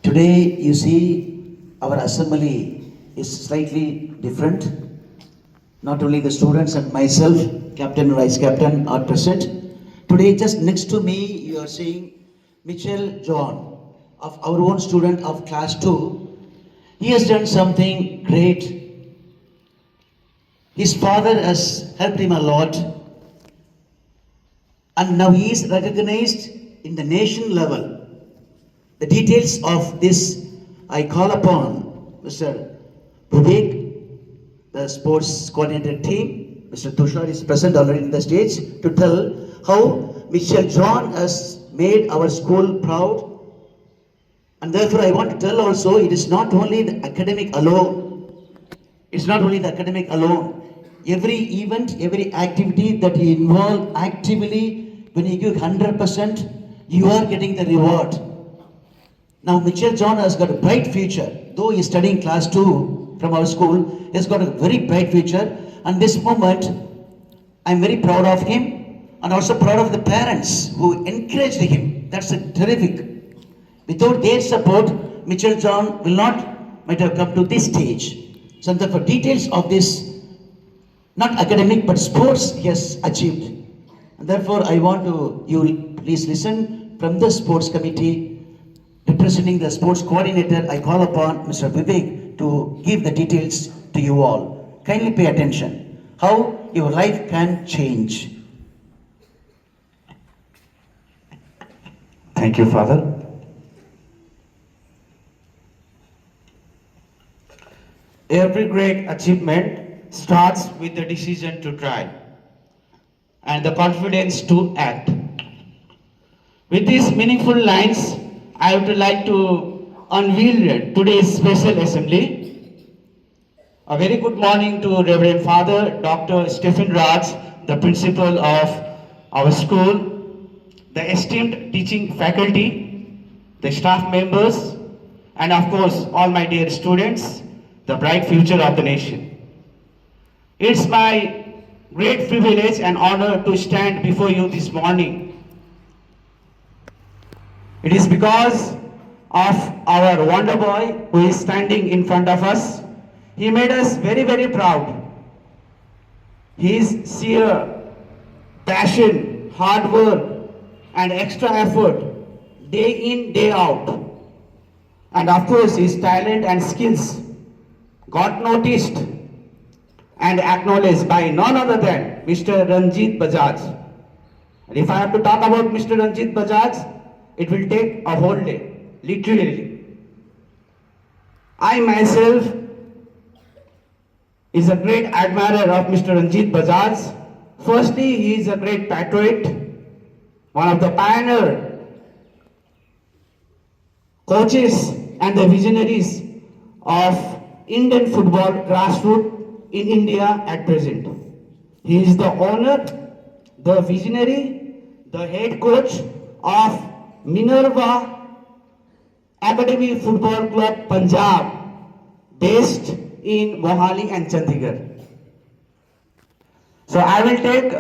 Today, you see, our assembly is slightly different. Not only the students and myself, captain and vice captain, are present. Today, just next to me, you are seeing Mitchell John, of our own student of class 2. He has done something great. His father has helped him a lot, and now he is recognized in the nation level. The details of this I call upon Mr. Vivek, the sports coordinator team. Mr. Tushar is present already in the stage to tell how Mitchell John has made our school proud. And therefore I want to tell also, it is not only the academic alone. It's not only the academic alone. Every event, every activity that you involve actively, when you give 100%, you are getting the reward. Now Mitchell John has got a bright future. Though he is studying class 2 from our school, he has got a very bright future. And this moment, I am very proud of him and also proud of the parents who encouraged him. That's a terrific. Without their support, Mitchell John might have come to this stage. So therefore, details of this, not academic but sports, he has achieved. And therefore, I want you please listen from the sports committee. Representing the sports coordinator, I call upon Mr. Vivek to give the details to you all. Kindly pay attention. How your life can change. Thank you, Father. Every great achievement starts with the decision to try and the confidence to act. With these meaningful lines, I would like to unveil today's special assembly. A very good morning to Reverend Father Dr. Stephen Raj, the principal of our school, the esteemed teaching faculty, the staff members, and of course all my dear students, the bright future of the nation. It's my great privilege and honor to stand before you this morning. It is because of our wonder boy who is standing in front of us. He made us very, very proud. His sheer passion, hard work, and extra effort, day in, day out, and of course his talent and skills got noticed and acknowledged by none other than Mr. Ranjit Bajaj. And if I have to talk about Mr. Ranjit Bajaj, it will take a whole day, literally. I myself is a great admirer of Mr. Ranjit Bajaj. Firstly, he is a great patriot, one of the pioneer coaches and the visionaries of Indian football grassroots in India at present. He is the owner, the visionary, the head coach of Minerva Academy Football Club Punjab, based in Mohali and Chandigarh. So I will take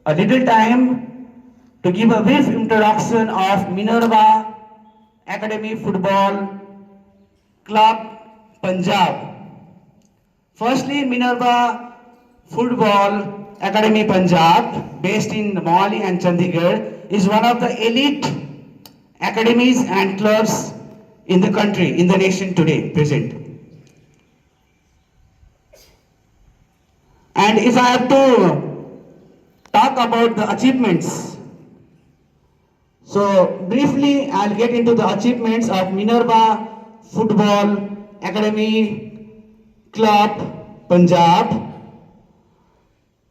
a little time to give a brief introduction of Minerva Academy Football Club Punjab. Firstly, Minerva Football Academy Punjab, based in Mohali and Chandigarh, is one of the elite academies and clubs in the country, in the nation today, present. And if I have to talk about the achievements, so briefly I'll get into the achievements of Minerva Football Academy Club Punjab.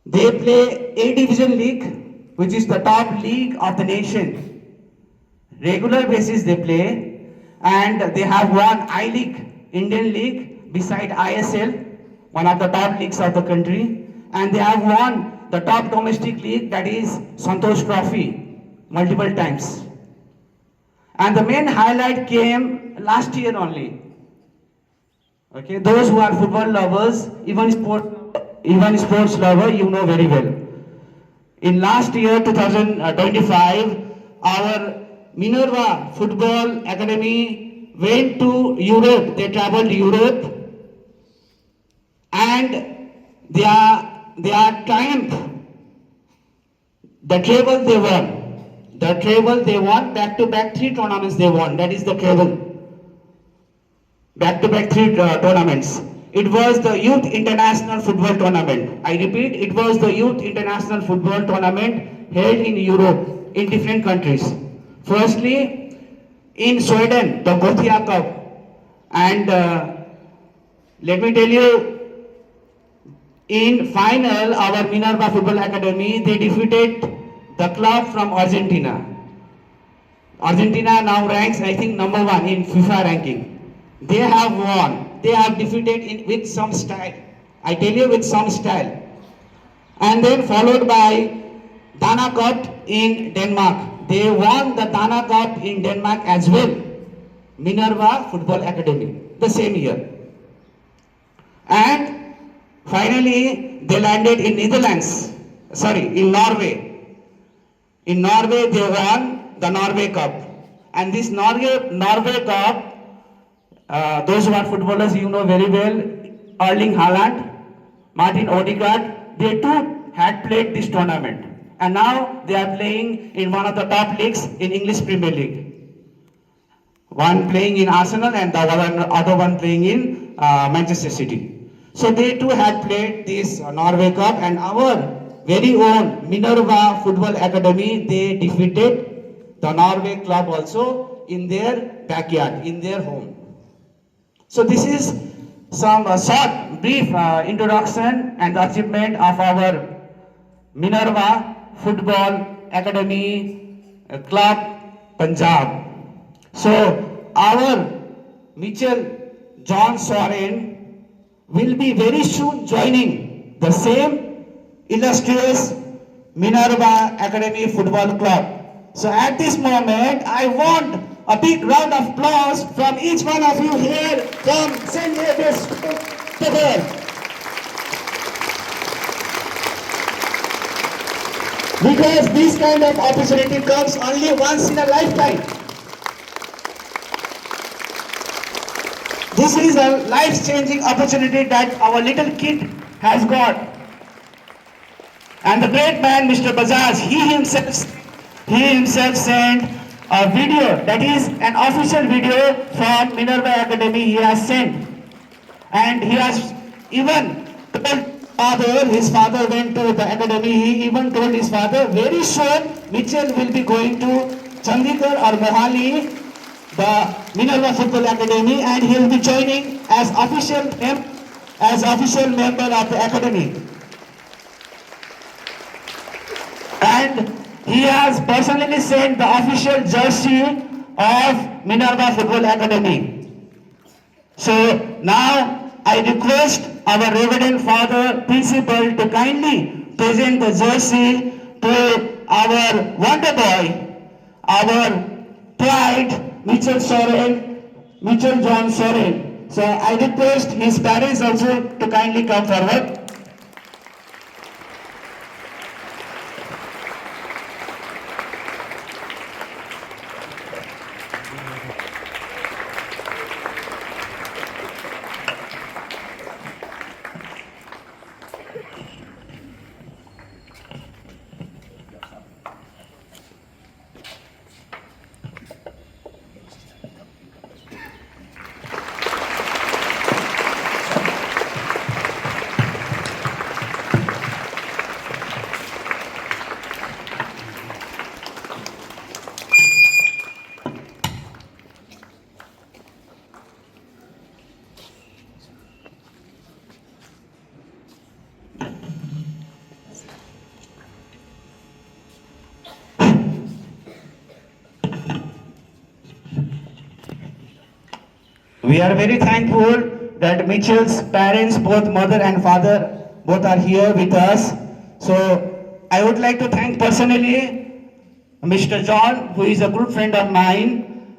They play A Division League, which is the top league of the nation. Regular basis they play, and they have won I-League, Indian League, beside ISL, one of the top leagues of the country, and they have won the top domestic league, that is Santosh Trophy, multiple times. And the main highlight came last year only. Okay, those who are football lovers, even sports lover, you know very well. In last year, 2025, our Minerva Football Academy went to Europe, they traveled Europe, and their triumph, the treble they won, back-to-back three tournaments they won, that is the treble. Back-to-back three tournaments. It was the Youth International Football Tournament. I repeat, it was the Youth International Football Tournament held in Europe, in different countries. Firstly, in Sweden, the Gothia Cup. And let me tell you, in final, our Minerva Football Academy, they defeated the club from Argentina. Argentina now ranks, I think, number 1 in FIFA ranking. They have won. They have defeated with some style. I tell you, with some style. And then followed by Dana Cup in Denmark. They won the Dana Cup in Denmark as well. Minerva Football Academy, the same year. And finally, they landed in in Norway. In Norway, they won the Norway Cup. And this Norway Cup, those who are footballers, you know very well, Erling Haaland, Martin Odegaard, they too had played this tournament. And now they are playing in one of the top leagues in English Premier League. One playing in Arsenal and the other one playing in Manchester City. So they too had played this Norway Cup, and our very own Minerva Football Academy, they defeated the Norway club also in their backyard, in their home. So this is some short, brief introduction and the achievement of our Minerva Football Academy Club, Punjab. So our Mitchell John Soren will be very soon joining the same illustrious Minerva Academy Football Club. So at this moment, I want a big round of applause from each one of you here from St. David's to there. Because this kind of opportunity comes only once in a lifetime. This is a life-changing opportunity that our little kid has got. And the great man, Mr. Bajaj, he himself sent a video, that is an official video from Minerva Academy he has sent. And he has even told his father went to the academy, he even told his father, very soon Mitchell will be going to Chandigarh or Mohali, the Minerva Football Academy, and he will be joining as official member of the academy. And he has personally sent the official jersey of Minerva Football Academy. So now I request our Reverend Father Principal to kindly present the jersey to our wonder boy, our pride, Mitchell John Soren. So I request his parents also to kindly come forward. We are very thankful that Mitchell's parents, both mother and father, both are here with us. So I would like to thank personally Mr. John, who is a good friend of mine.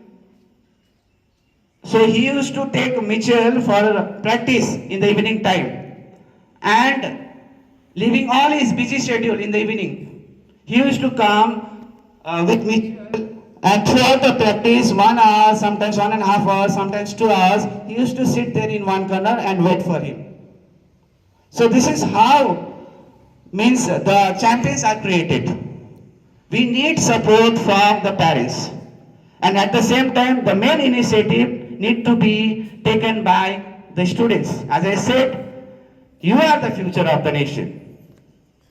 So he used to take Mitchell for practice in the evening time, and leaving all his busy schedule in the evening, he used to come with Mitchell And throughout the practice, 1 hour, sometimes 1.5 hours, sometimes 2 hours, he used to sit there in one corner and wait for him. So this is how means the champions are created. We need support from the parents. And at the same time, the main initiative need to be taken by the students. As I said, you are the future of the nation.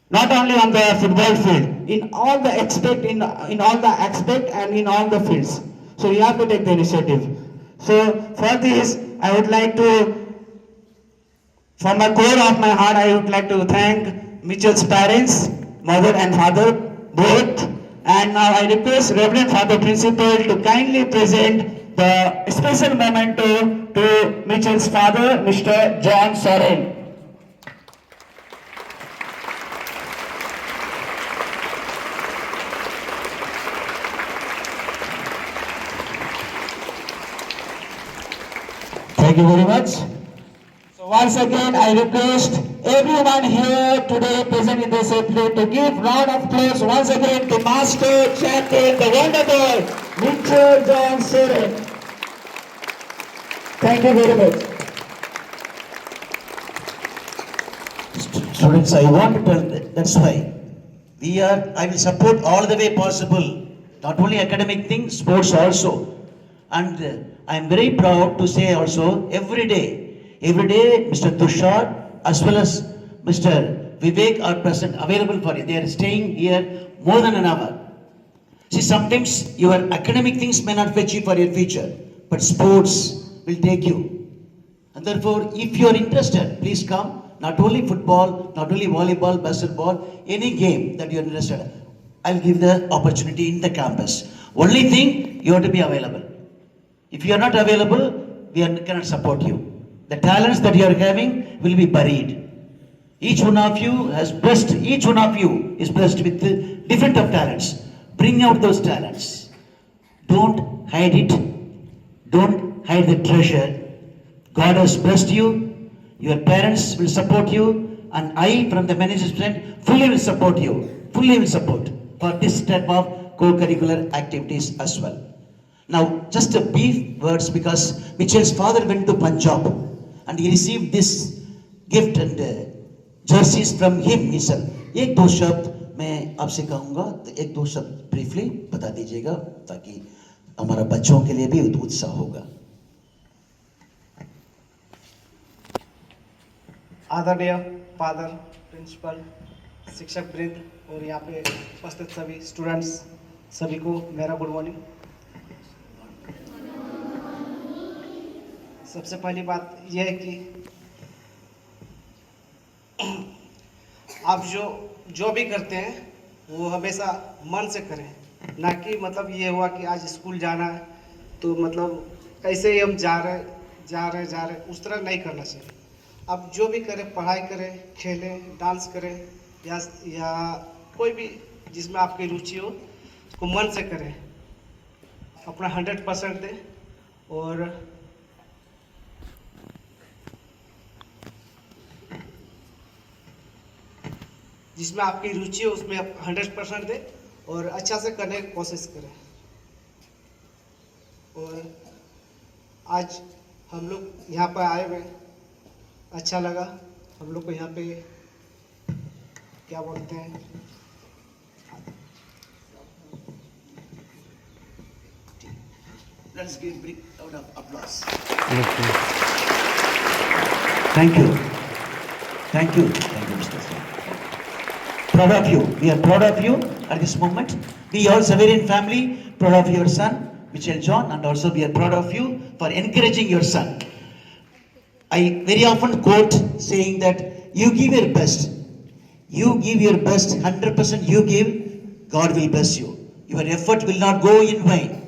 Not only on the football field, in all the aspect, in all the aspect and in all the fields. So you have to take the initiative. So for this, I would like to, from the core of my heart, I would like to thank Mitchell's parents, mother and father, both. And now I request Reverend Father Principal to kindly present the special memento to Mitchell's father, Mr. John Soren. Thank you very much. So once again, I request everyone here today present in this assembly to give round of applause once again to Master Champion, the wonderful Mitchell John Soren. Thank you very much. Students, I want to tell that's why I will support all the way possible, not only academic things, sports also. And I am very proud to say also every day, Mr. Tushar as well as Mr. Vivek are present, available for you. They are staying here more than an hour. See, sometimes your academic things may not fetch you for your future, but sports will take you. And therefore, if you are interested, please come. Not only football, not only volleyball, basketball, any game that you are interested, I'll give the opportunity in the campus. Only thing, you have to be available. If you are not available, cannot support you. The talents that you are having will be buried. Each one of you is blessed with different of talents. Bring out those talents. Don't hide it. Don't hide the treasure. God has blessed you. Your parents will support you. And I, from the management, fully will support you. Fully will support for this type of co-curricular activities as well. Now, just a brief words, because Mitchell's father went to Punjab and he received this gift and jerseys from him himself. एक दो शब्द मैं आपसे कहूँगा, तो एक दो शब्द briefly बता दीजिएगा ताकि हमारा बच्चों के लिए भी उत्साह होगा. आदरणीय फादर, प्रिंसिपल, शिक्षक वृंद और यहाँ पे उपस्थित सभी स्टूडेंट्स, सभी को मेरा गुड मॉर्निंग. सबसे पहली बात यह है कि आप जो भी करते हैं वो हमेशा मन से करें, ना कि मतलब ये हुआ कि आज स्कूल जाना है तो मतलब कैसे ही हम जा रहे उस तरह नहीं करना चाहिए. आप जो भी करें, पढ़ाई करें, खेलें, डांस करें या कोई भी जिसमें आपकी रुचि हो उसको मन से करें, अपना 100% दें और जिसमें आपकी रुचि हो उसमें आप 100% दें और अच्छा से करने की कोशिश करें. और आज हम लोग यहाँ पर आए हुए, अच्छा लगा हम लोग को यहाँ पे, क्या बोलते हैं, Let's give big round of applause. Thank you. Thank you. Thank you, Mr. Sir. Proud of you. We are proud of you at this moment. We all Saverian family, proud of your son, Mitchell John, and also we are proud of you for encouraging your son. I very often quote saying that you give your best. You give your best, 100% you give, God will bless you. Your effort will not go in vain.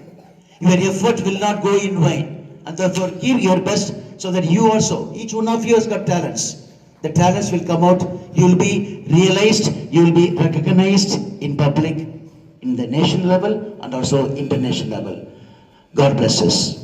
Your effort will not go in vain. And therefore give your best so that you also, each one of you has got talents. The talents will come out, you will be realized, you will be recognized in public, in the national level and also international level. God bless us.